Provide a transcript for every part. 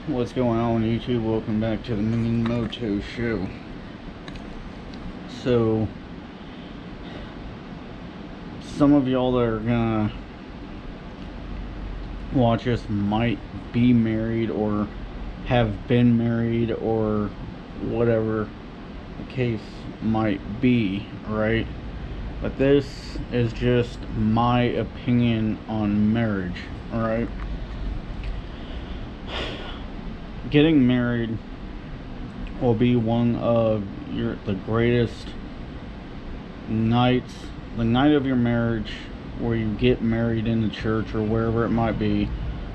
What's going on, YouTube? Welcome back to the Minimoto Show. So, some of y'all that are gonna watch us might be married or have been married or whatever the case might be, right? But this is just my opinion on marriage, alright? Getting married will be one of the greatest nights. The night of your marriage, where you get married in the church or wherever it might be,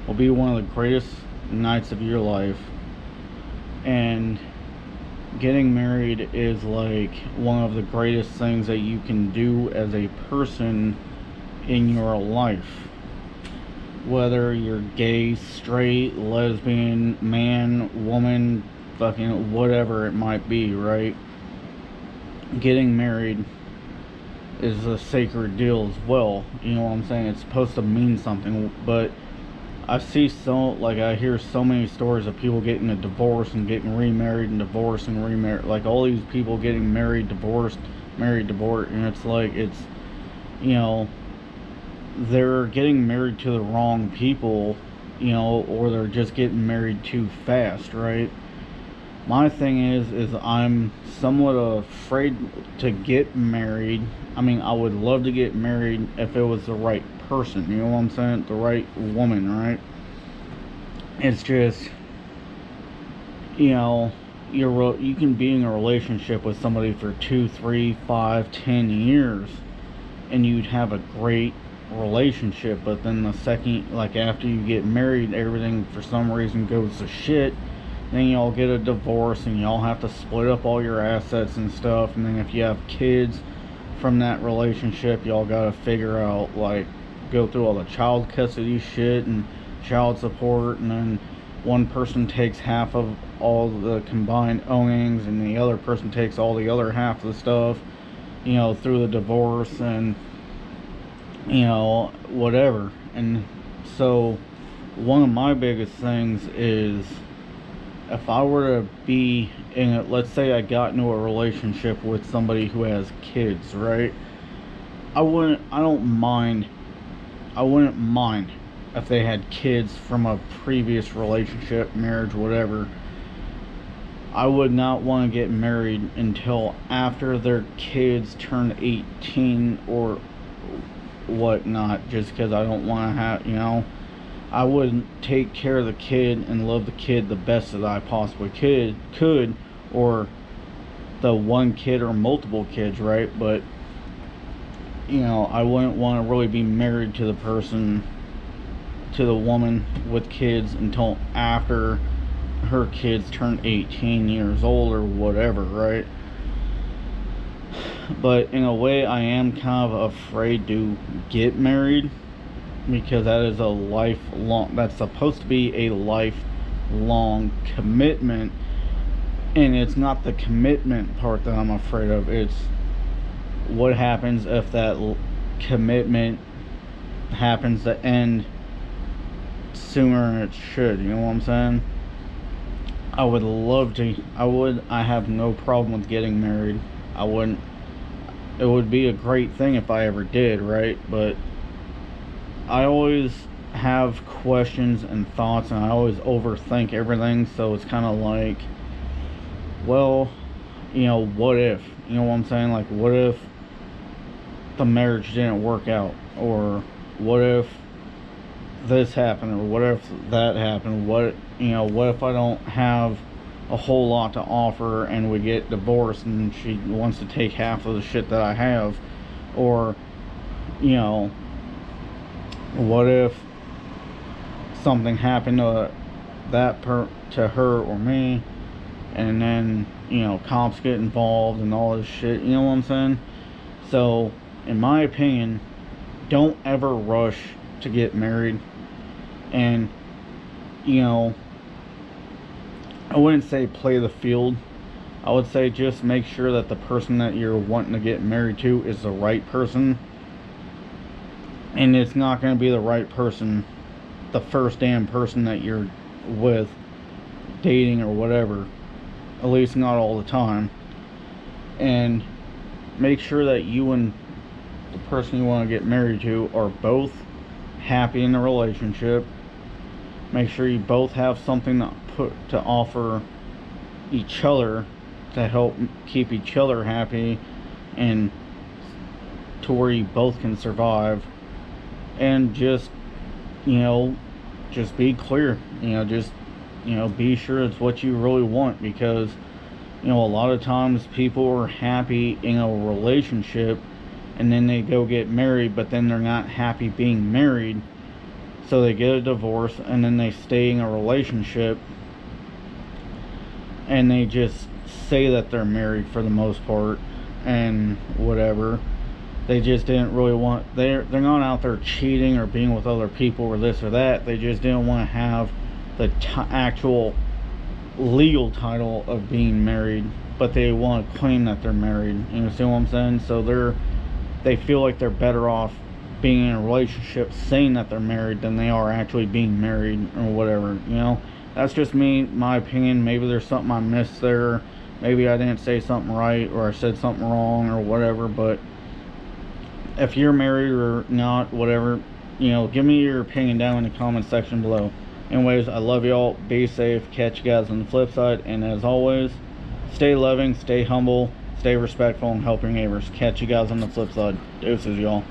will be one of the greatest nights of your life. And getting married is like one of the greatest things that you can do as a person in your life. Whether you're gay, straight, lesbian, man, woman, fucking whatever it might be, right? Getting married is a sacred deal as well. You know what I'm saying? It's supposed to mean something, but I hear so many stories of people getting a divorce and getting remarried and divorced and remarried. Like all these people getting married, divorced, married, divorced, and it's like, they're getting married to the wrong people, or they're just getting married too fast, right? My thing is I'm somewhat afraid to get married. I mean, I would love to get married if it was the right person, you know what I'm saying? The right woman, right? It's just, you can be in a relationship with somebody for 2, 3, 5, 10 years and you'd have a great relationship, but then the second, like after you get married, everything for some reason goes to shit. Then y'all get a divorce and y'all have to split up all your assets and stuff, and then if you have kids from that relationship, y'all gotta figure out, like, go through all the child custody shit and child support, and then one person takes half of all the combined earnings and the other person takes all the other half of the stuff, through the divorce, and whatever. And so one of my biggest things is, if I were to be in it, let's say I got into a relationship with somebody who has kids, right? I wouldn't mind if they had kids from a previous relationship, marriage, whatever. I would not want to get married until after their kids turn 18 or whatnot, just because I don't want to have, I wouldn't take care of the kid and love the kid the best that I possibly could, or the one kid or multiple kids, right? But I wouldn't want to really be married to the woman with kids until after her kids turn 18 years old or whatever, right? But in a way, I am kind of afraid to get married, because that's supposed to be a lifelong commitment, and it's not the commitment part that I'm afraid of. It's what happens if that commitment happens to end sooner than it should, you know what I'm saying? I would love to. I have no problem with getting married. It would be a great thing if I ever did, right? But I always have questions and thoughts, and I always overthink everything, so it's kind of like, well, what if? You know what I'm saying? Like, what if the marriage didn't work out? Or what if this happened? Or what if that happened? What if I don't have a whole lot to offer and we get divorced and she wants to take half of the shit that I have? Or, what if something happened to to her or me, and then cops get involved and all this shit, you know what I'm saying? So in my opinion, don't ever rush to get married. And I wouldn't say play the field. I would say just make sure that the person that you're wanting to get married to is the right person. And it's not going to be the right person the first damn person that you're with dating or whatever, at least not all the time. And make sure that you and the person you want to get married to are both happy in the relationship. Make sure you both have something to offer each other to help keep each other happy and to where you both can survive. And just, just be clear, just, be sure it's what you really want, because, a lot of times people are happy in a relationship and then they go get married, but then they're not happy being married. So they get a divorce and then they stay in a relationship and they just say that they're married for the most part and whatever. They just didn't really want, they're not out there cheating or being with other people or this or that. They just didn't want to have the actual legal title of being married, but they want to claim that they're married. You see what I'm saying? So they feel like they're better off being in a relationship saying that they're married than they are actually being married or whatever. That's just me, my opinion. Maybe there's something I missed there. Maybe I didn't say something right, or I said something wrong or whatever. But if you're married or not, whatever, give me your opinion down in the comment section below. Anyways, I love y'all. Be safe. Catch you guys on the flip side. And as always, stay loving, stay humble, stay respectful, and help your neighbors. Catch you guys on the flip side. Deuces, y'all.